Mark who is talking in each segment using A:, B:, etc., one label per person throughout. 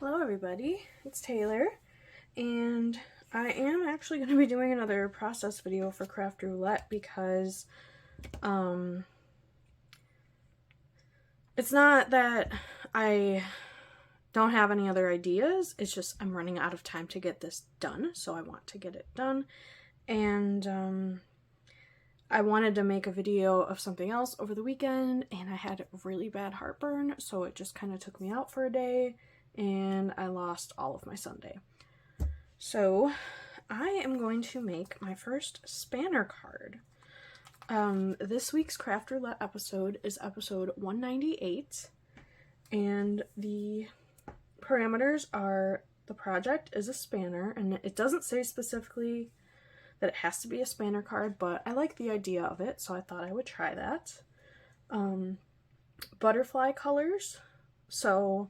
A: Hello everybody, it's Taylor, and I am actually going to be doing another process video for Craft Roulette because it's not that I don't have any other ideas, it's just I'm running out of time to get this done, so I want to get it done. And I wanted to make a video of something else over the weekend, and I had really bad heartburn, so it just kind of took me out for a day, and I lost all of my Sunday. So I am going to make my first spanner card. This week's Craft Roulette episode is episode 198, and the parameters are the project is a spanner, and it doesn't say specifically that it has to be a spanner card, but I like the idea of it, so I thought I would try that. Butterfly colors. So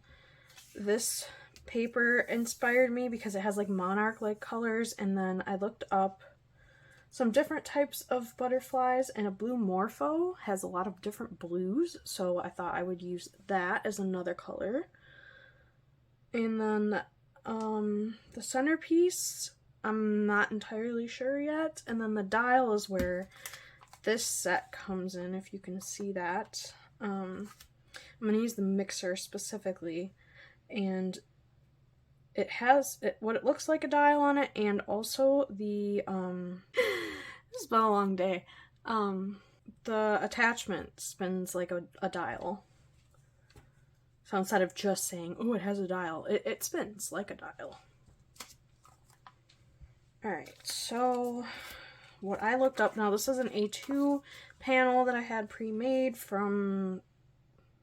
A: this paper inspired me because it has like monarch-like colors, and then I looked up some different types of butterflies, and a blue morpho has a lot of different blues, so I thought I would use that as another color. And then the centerpiece, I'm not entirely sure yet. And then the dial is where this set comes in, if you can see that. I'm going to use the mixer specifically, and it has what it looks like a dial on it, and also the this has been a long day. The attachment spins like a dial. So instead of just saying, oh, it has a dial, it spins like a dial. Alright, so what I looked up, now this is an A2 panel that I had pre-made from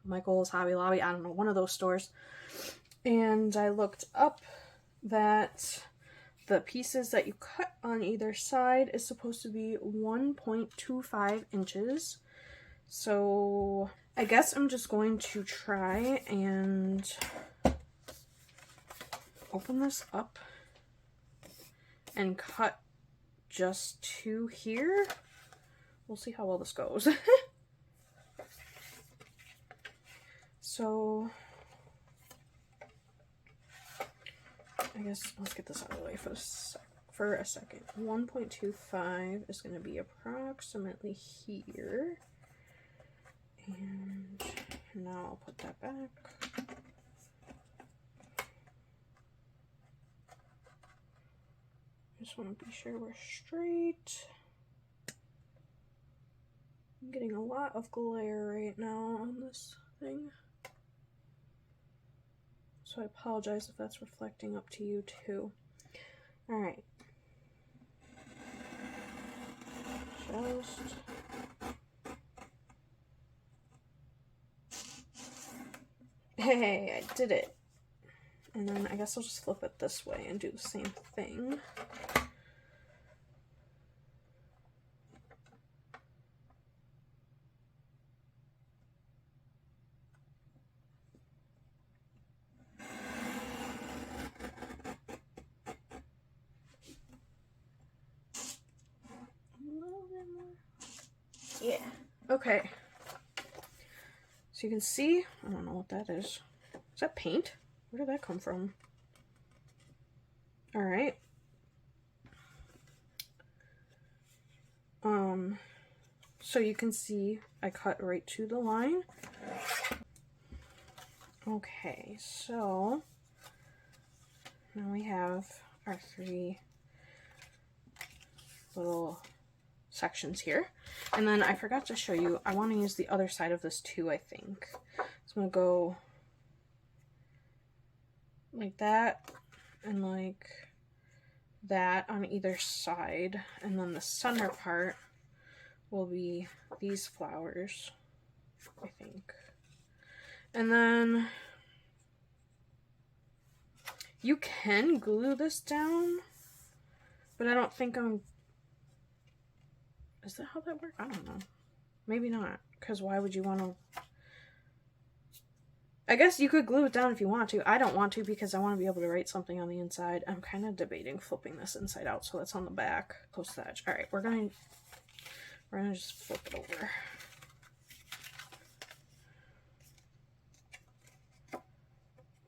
A: Michael's, Hobby Lobby, I don't know, one of those stores. And I looked up that the pieces that you cut on either side is supposed to be 1.25 inches. So I guess I'm just going to try and open this up and cut just to here. We'll see how well this goes. So I guess let's get this out of the way for a second. 1.25 is going to be approximately here. And now I'll put that back. Just want to be sure we're straight. I'm getting a lot of glare right now on this thing, so I apologize if that's reflecting up to you too. Alright. Just hey, I did it. And then I guess I'll just flip it this way and do the same thing. Yeah, okay. So you can see, I don't know what that is. Is that paint? Where did that come from? Alright. So you can see I cut right to the line. Okay, so now we have our three little sections here. And then I forgot to show you, I want to use the other side of this too, I think. So I'm going to go like that and like that on either side, and then the center part will be these flowers, I think. And then you can glue this down, but I don't think is that how that works? I don't know. Maybe not, because why would you want to? I guess you could glue it down if you want to. I don't want to because I want to be able to write something on the inside. I'm kind of debating flipping this inside out so that's on the back, close to the edge. All right, we're gonna just flip it over.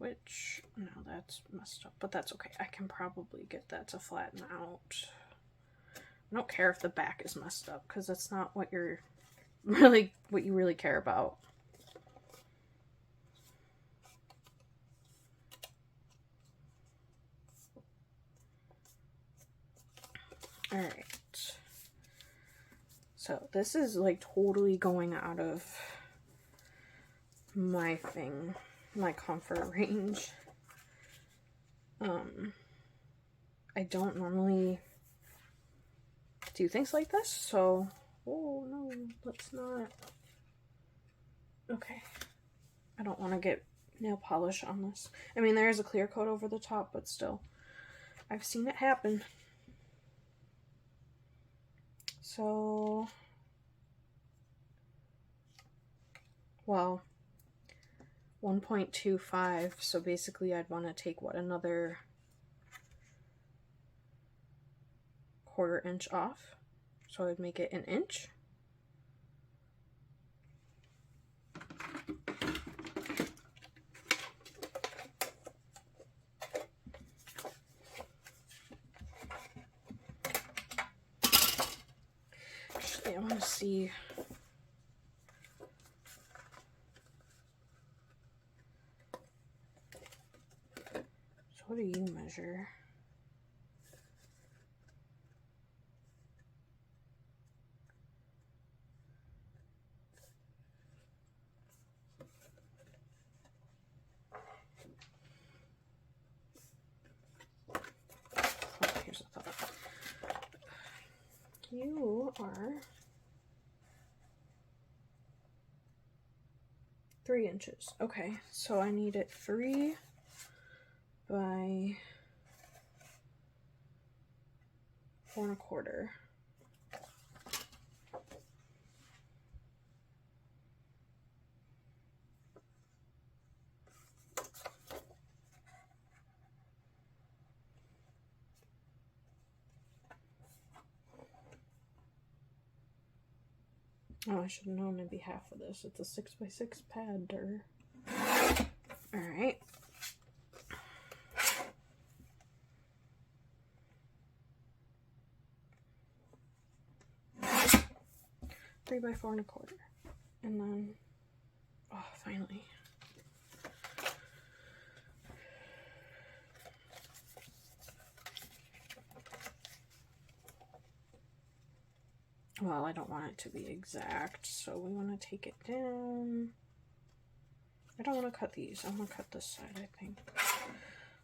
A: which, no, that's messed up, but that's okay. I can probably get that to flatten out. I don't care if the back is messed up, because that's not what you're really, what you really care about. All right. So this is like totally going out of my comfort range. I don't normally do things like this, so, oh no, let's not. Okay. I don't want to get nail polish on this. I mean, there is a clear coat over the top, but still, I've seen it happen. So, well, 1.25, so basically I'd want to take, what, another 1/4 inch off, so I'd make it 1 inch. Actually, I want to see. So what do you measure? Here's a thought. You are 3 inches. Okay, so I need it 3 by 4 1/4. Oh, I should have known it'd be half of this. It's a 6 by 6 pad. All right. Three by 4 1/4, and then, oh, finally. Well, I don't want it to be exact, so we want to take it down. I don't want to cut these. I want to cut this side, I think.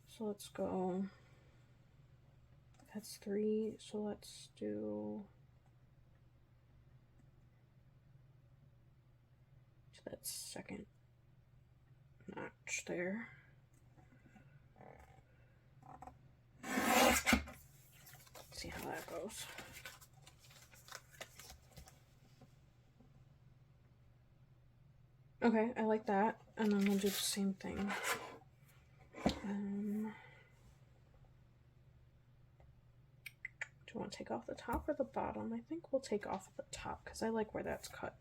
A: So let's go. That's 3, so let's do to that second notch there. See how that goes. Okay, I like that. And then we'll do the same thing. Do you want to take off the top or the bottom? I think we'll take off the top because I like where that's cut.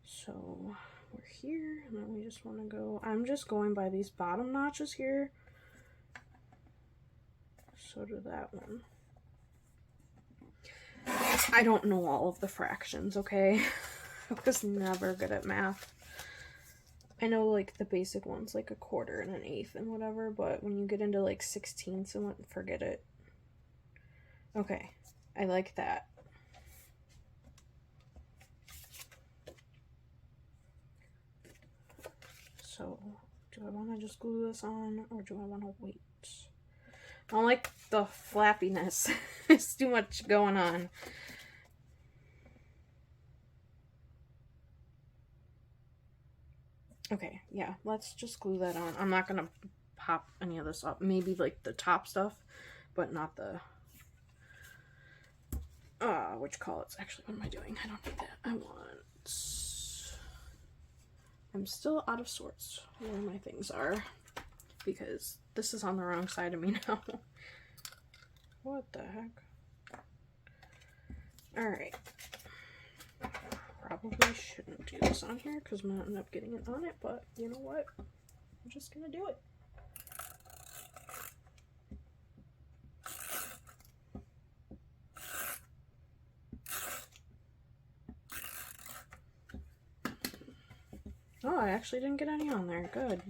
A: So we're here, and then we just want to go. I'm just going by these bottom notches here. So do that one. I don't know all of the fractions, okay? I was never good at math. I know like the basic ones, like 1/4 and 1/8 and whatever, but when you get into like 16ths and what, forget it. Okay, I like that. So, do I want to just glue this on, or do I want to wait? I don't like the flappiness. It's too much going on. Okay, yeah, let's just glue that on. I'm not gonna pop any of this up. Maybe like the top stuff, but not the what you call it. Actually, what am I doing? I don't need that. I'm still out of sorts where my things are because this is on the wrong side of me now. What the heck? Alright. Probably shouldn't do this on here because I'm gonna end up getting it on it, but you know what? I'm just gonna do it. Oh, I actually didn't get any on there. Good.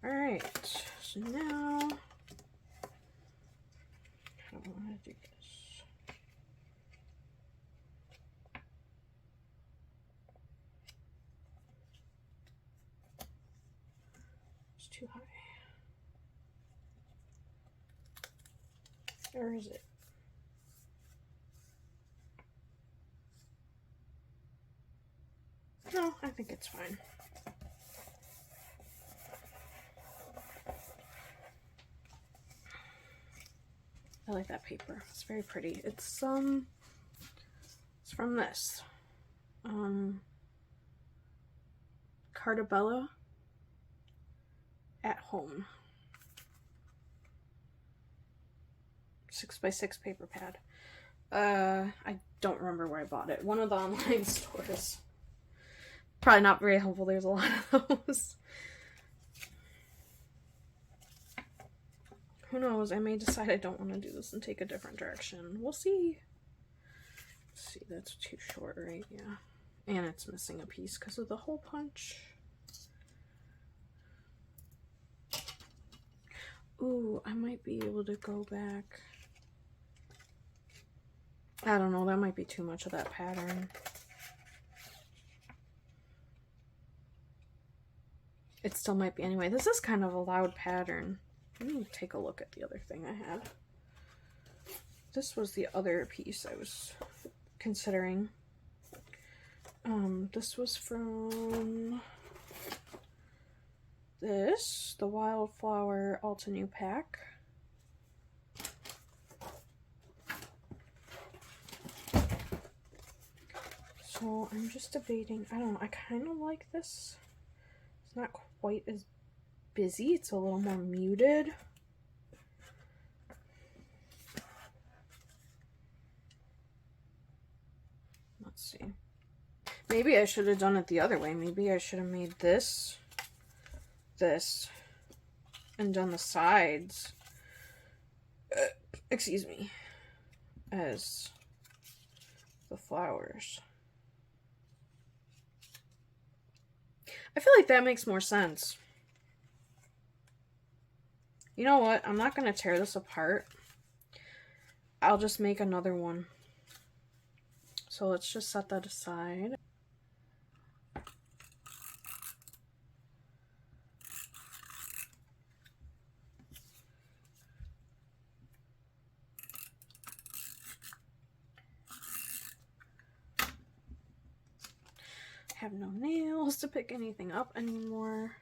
A: Alright, so now I don't want to do this. It's too high. Or is it? No, I think it's fine. I like that paper. It's very pretty. It's from this. Cartabella at Home. 6x6 paper pad. I don't remember where I bought it. One of the online stores. Probably not very helpful. There's a lot of those. Who knows? I may decide I don't want to do this and take a different direction. We'll see. Let's see, that's too short, right? Yeah. And it's missing a piece because of the hole punch. Ooh, I might be able to go back. I don't know, that might be too much of that pattern. It still might be. Anyway, this is kind of a loud pattern. Let me take a look at the other thing I had. This was the other piece I was considering. This was from this, the Wildflower Alta New Pack. So I'm just debating. I don't know. I kind of like this. It's not quite as busy. It's a little more muted. Let's see. Maybe I should have done it the other way. Maybe I should have made this, and done the sides, excuse me, as the flowers. I feel like that makes more sense. You know what? I'm not going to tear this apart. I'll just make another one. So let's just set that aside. I have no nails to pick anything up anymore.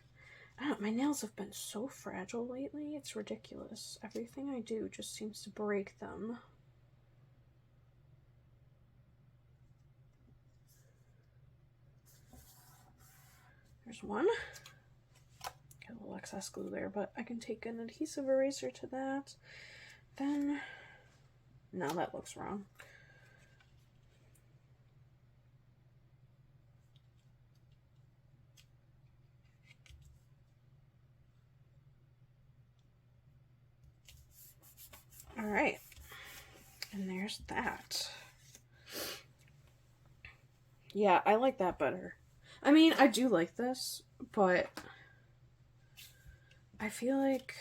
A: I don't know, my nails have been so fragile lately. It's ridiculous. Everything I do just seems to break them. There's one. Got a little excess glue there, but I can take an adhesive eraser to that. Then, no, that looks wrong. All right, and there's that. Yeah, I like that better. I mean, I do like this, but I feel like,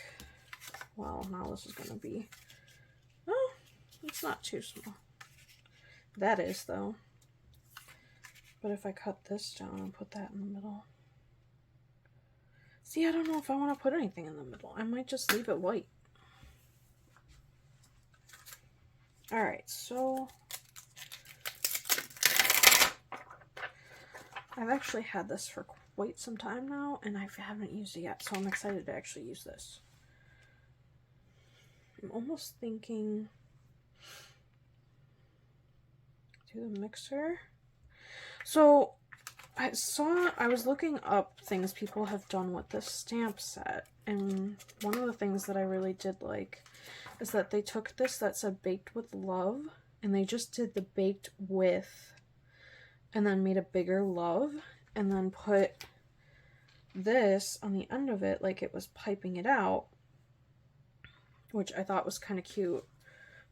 A: well, now this is gonna be, oh, it's not too small. That is, though. But if I cut this down and put that in the middle. See, I don't know if I want to put anything in the middle. I might just leave it white. Alright, so I've actually had this for quite some time now, and I haven't used it yet, so I'm excited to actually use this. I'm almost thinking do the mixer. So I was looking up things people have done with this stamp set, and one of the things that I really did like is that they took this that said baked with love, and they just did the baked with, and then made a bigger love, and then put this on the end of it like it was piping it out, which I thought was kind of cute.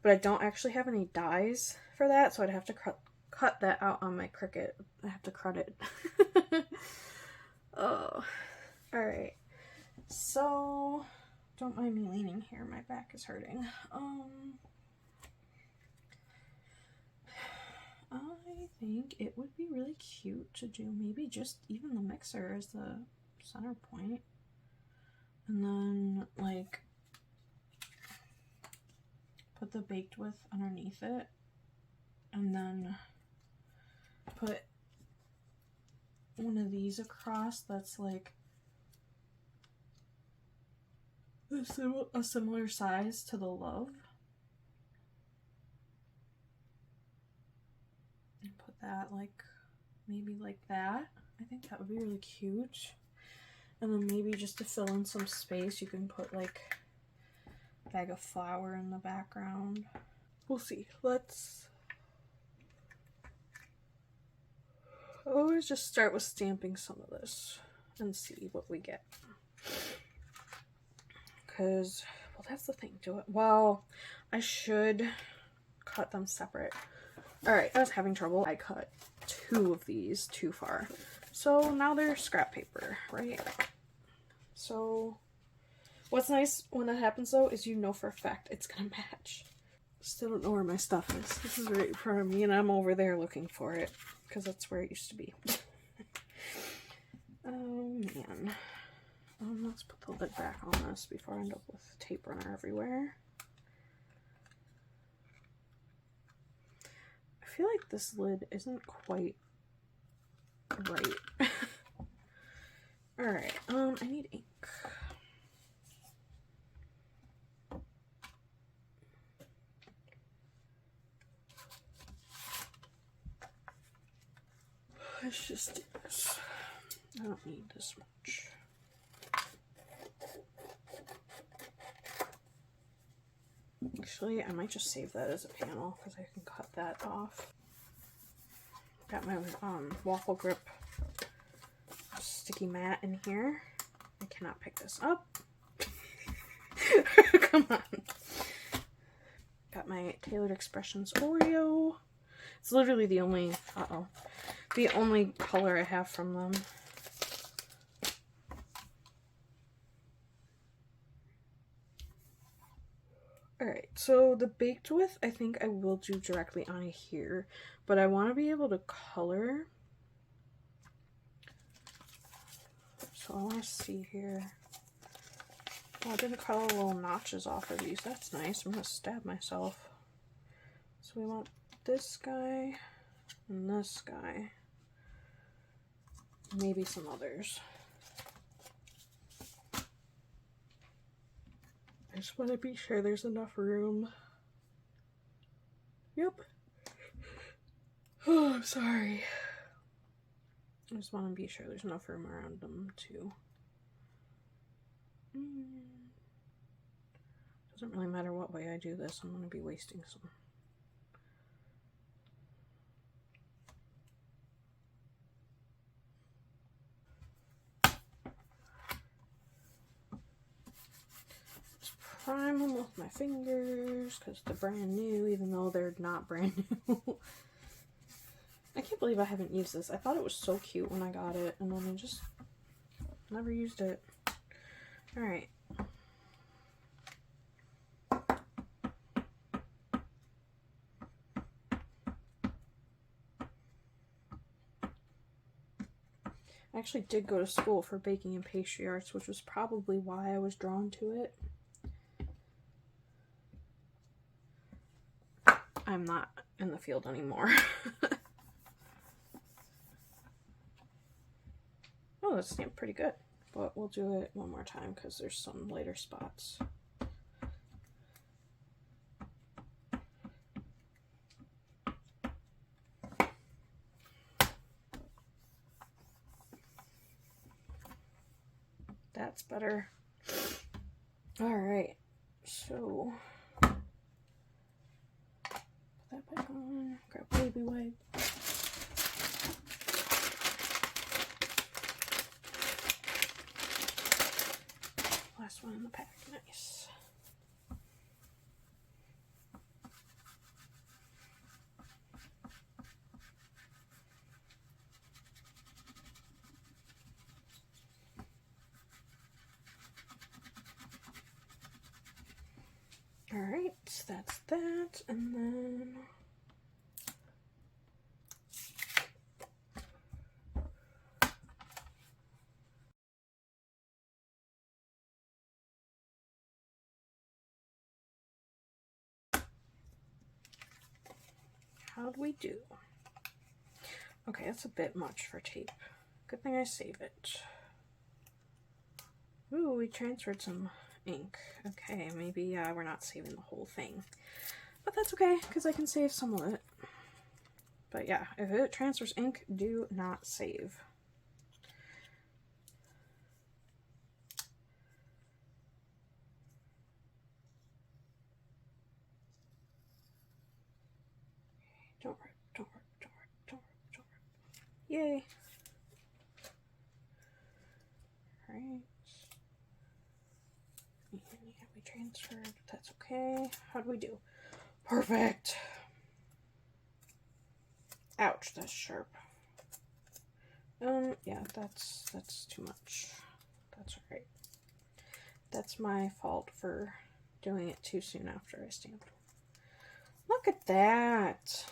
A: But I don't actually have any dies for that, so I'd have to cut that out on my Cricut. I have to cut it. so don't mind me leaning here, my back is hurting. I think it would be really cute to do maybe just even the mixer as the center point, and then like put the baked with underneath it, and then put one of these across that's like a similar size to the love. And put that like maybe like that. I think that would be really cute. And then maybe just to fill in some space, you can put like a bag of flour in the background. We'll see. Let's always just start with stamping some of this and see what we get. Because, well, that's the thing. Well, I should cut them separate. Alright, I was having trouble. I cut 2 of these too far. So now they're scrap paper, right? So what's nice when that happens though is you know for a fact it's gonna match. Still don't know where my stuff is. This is right in front of me and I'm over there looking for it because that's where it used to be. Oh man. Let's put the lid back on this before I end up with tape runner everywhere. I feel like this lid isn't quite right. Alright, I need ink. Let's just do this. I don't need this much. Actually, I might just save that as a panel because I can cut that off. Got my waffle grip sticky mat in here. I cannot pick this up. Come on. Got my Tailored Expressions Oreo. It's literally the only, the only color I have from them. Alright, so the baked with, I think I will do directly on here, but I want to be able to color. So I want to see here. Oh, I didn't cut all the little notches off of these. That's nice. I'm going to stab myself. So we want this guy and this guy. Maybe some others. I just want to be sure there's enough room. Yep. Oh, I'm sorry. I just want to be sure there's enough room around them too. Doesn't really matter what way I do this, I'm going to be wasting some. Prime them with my fingers because they're brand new, even though they're not brand new. I can't believe I haven't used this. I thought it was so cute when I got it, and then I just never used it. Alright. I actually did go to school for baking and pastry arts, which was probably why I was drawn to it. I'm not in the field anymore. Oh, that's stamped pretty good. But we'll do it one more time because there's some lighter spots. That's better. Alright, so put that back on, grab baby wipe. Last one in the pack, nice. that's that, and then how'd we do? Okay, that's a bit much for tape. Good thing I save it. Ooh, we transferred some ink. Okay, maybe we're not saving the whole thing. But that's okay, because I can save some of it. But yeah, if it transfers ink, do not save. Don't rip, don't rip, don't rip, don't rip, don't rip. Yay! Alright. And yeah, we transferred. That's okay. How'd we do? Perfect! Ouch, that's sharp. Yeah, that's too much. That's alright. That's my fault for doing it too soon after I stamped. Look at that!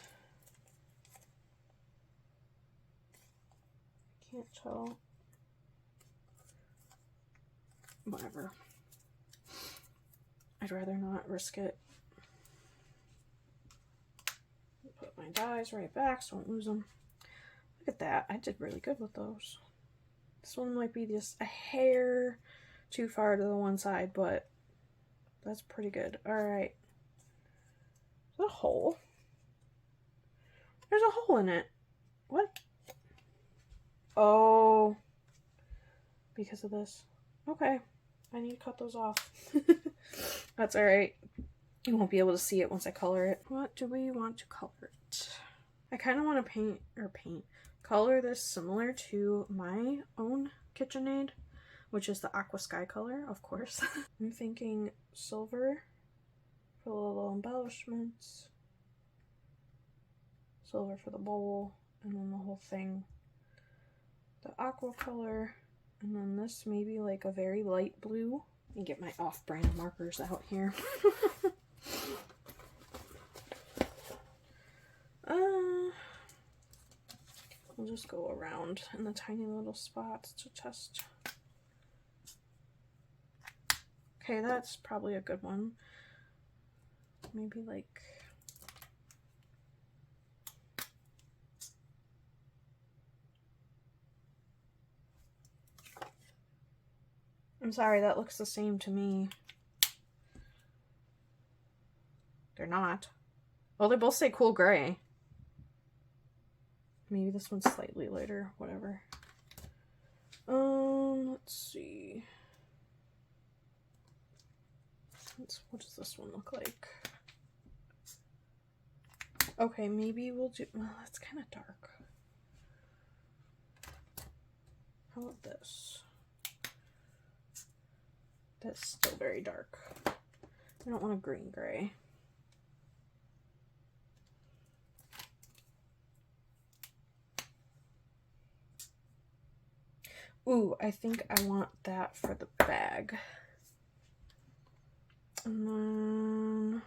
A: Can't tell. Whatever. I'd rather not risk it. Put my dies right back so I don't lose them. Look at that. I did really good with those. This one might be just a hair too far to the one side, but that's pretty good. Alright. Is that a hole? There's a hole in it. What? Oh. Because of this. Okay. I need to cut those off. That's alright. You won't be able to see it once I color it. What do we want to color it? I kind of want to color this similar to my own KitchenAid, which is the aqua sky color, of course. I'm thinking silver for the little embellishments, silver for the bowl, and then the whole thing, the aqua color, and then this maybe like a very light blue. Let me get my off-brand markers out here. We'll just go around in the tiny little spots to test. Okay, that's probably a good one. Maybe like... I'm sorry, that looks the same to me. They're not. Well, they both say cool gray. Maybe this one's slightly lighter, whatever. Let's see. What does this one look like? Okay, maybe we'll do, well, that's kind of dark. How about this? That's still very dark. I don't want a green gray. Ooh, I think I want that for the bag. And then...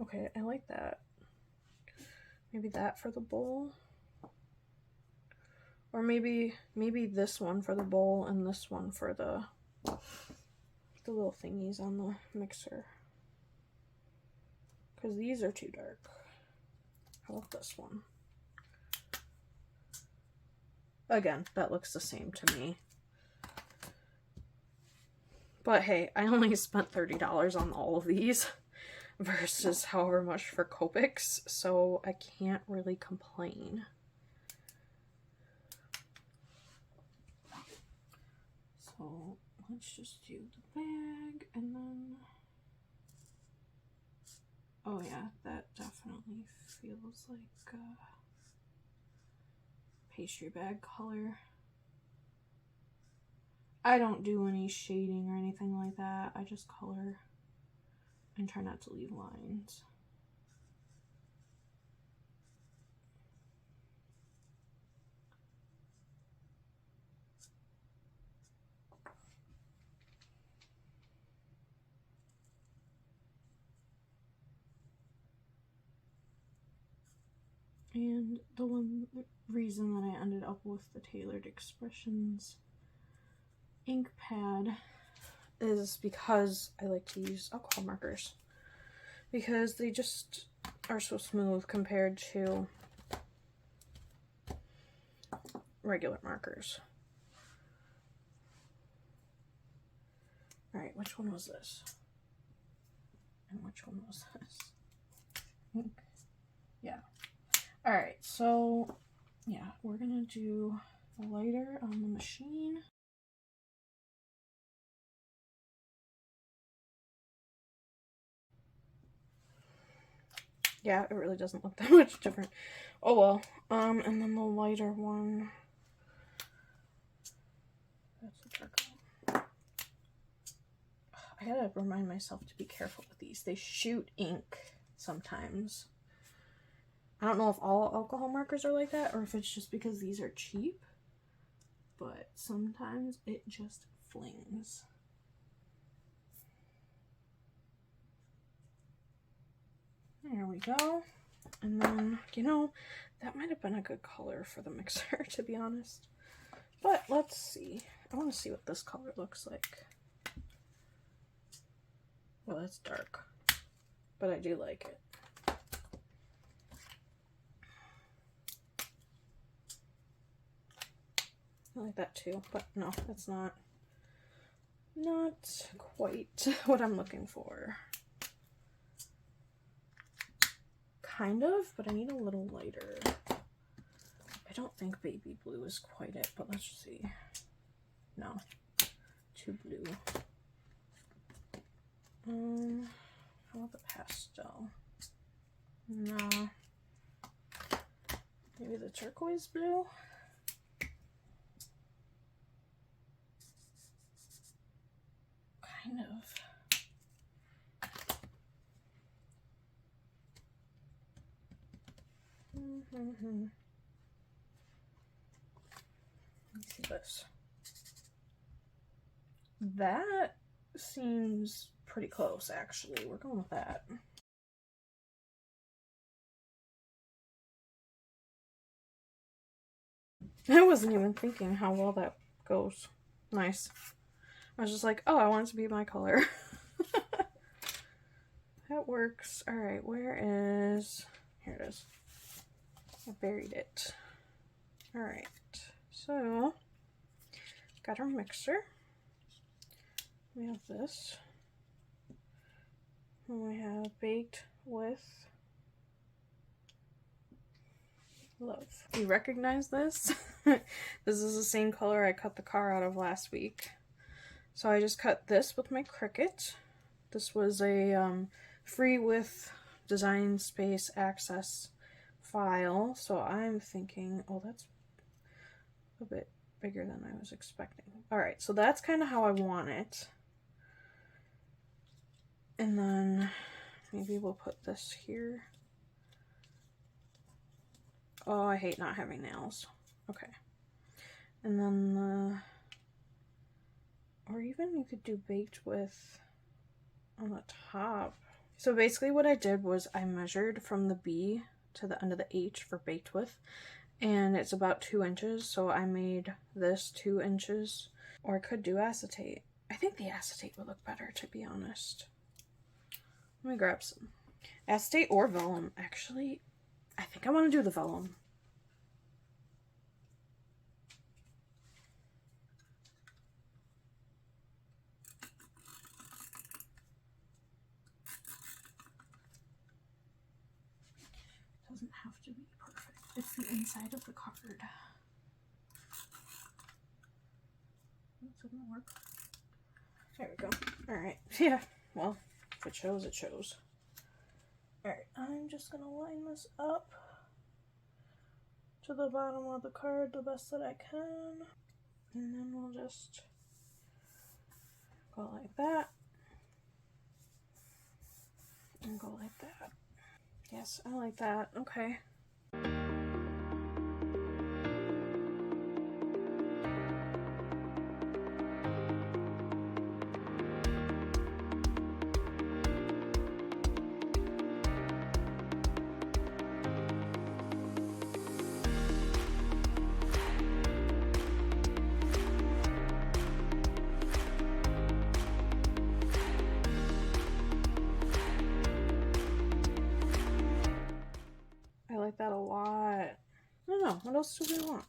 A: okay, I like that. Maybe that for the bowl. Or maybe this one for the bowl and this one for the little thingies on the mixer. Because these are too dark. How about this one? Again, that looks the same to me. But hey, I only spent $30 on all of these versus however much for Copics, so I can't really complain. So let's just do the bag and then... oh yeah, that definitely feels like a pastry bag color. I don't do any shading or anything like that. I just color and try not to leave lines. And the one reason that I ended up with the Tailored Expressions ink pad is because I like to use alcohol markers, because they just are so smooth compared to regular markers. Alright, which one was this? And which one was this? Ink. Yeah. Alright, so yeah, we're gonna do a lighter on the machine. Yeah, it really doesn't look that much different. Oh well. And then the lighter one. That's a dark one. I gotta remind myself to be careful with these. They shoot ink sometimes. I don't know if all alcohol markers are like that or if it's just because these are cheap, but sometimes it just flings. There we go. And then, you know, that might have been a good color for the mixer, to be honest. But let's see. I want to see what this color looks like. Well, it's dark, but I do like it. I like that too, but no, that's not quite what I'm looking for. Kind of, but I need a little lighter. I don't think baby blue is quite it, but let's see. No, too blue. How about the pastel? No. Maybe the turquoise blue? Kind of. Let me see this. That seems pretty close, actually. We're going with that. I wasn't even thinking how well that goes. Nice. I was just like, oh, I want it to be my color. That works. Alright, where is... Here it is. I buried it. Alright, so got our mixer. We have this. And we have Baked with Love. You recognize this? This is the same color I cut the car out of last week. So I just cut this with my Cricut. This was a free with Design Space Access file. So I'm thinking, oh, that's a bit bigger than I was expecting. Alright, so that's kind of how I want it. And then maybe we'll put this here. Oh, I hate not having nails. Okay. And then or even you could do Baked with on the top. So basically what I did was I measured from the B to the end of the H for Baked with, and it's about 2 inches. So I made this 2 inches, or I could do acetate. I think the acetate would look better, to be honest. Let me grab some. Acetate or vellum. Actually, I think I want to do the vellum. It doesn't have to be perfect. It's the inside of the card. That doesn't work. There we go. Alright. Yeah. Well, if it shows, it shows. Alright, I'm just gonna line this up to the bottom of the card the best that I can. And then we'll just go like that. And go like that. Yes, I like that. Okay. like that a lot. I don't know. What else do we want?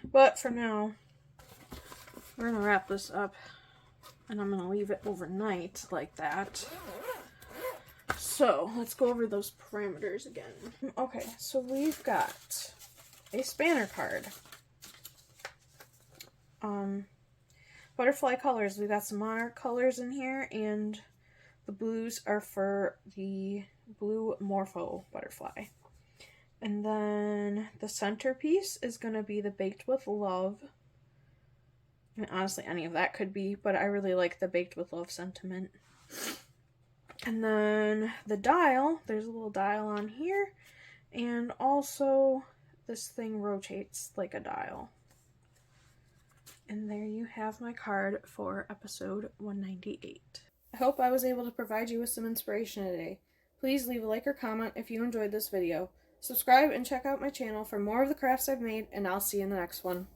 A: But for now, we're gonna wrap this up and I'm gonna leave it overnight like that. So let's go over those parameters again. Okay, so we've got a spanner card. Butterfly colors. We've got some monarch colors in here, and the blues are for the blue Morpho butterfly. And then the centerpiece is going to be the Baked with Love. I mean, honestly, any of that could be, but I really like the Baked with Love sentiment. And then the dial, there's a little dial on here, and also this thing rotates like a dial. And there you have my card for episode 198. I hope I was able to provide you with some inspiration today. Please leave a like or comment if you enjoyed this video. Subscribe and check out my channel for more of the crafts I've made, and I'll see you in the next one.